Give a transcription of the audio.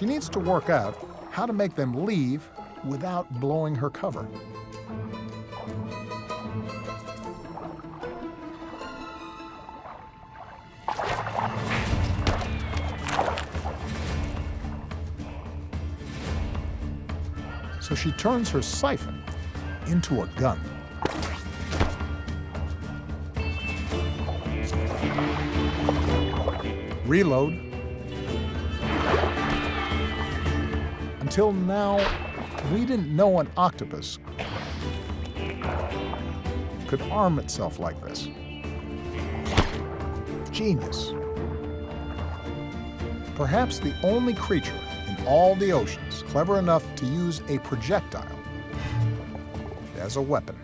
She needs to work out how to make them leave without blowing her cover. So she turns her siphon into a gun. Reload. Until now, we didn't know an octopus could arm itself like this. Genius. Perhaps the only creature in all the oceans clever enough to use a projectile as a weapon.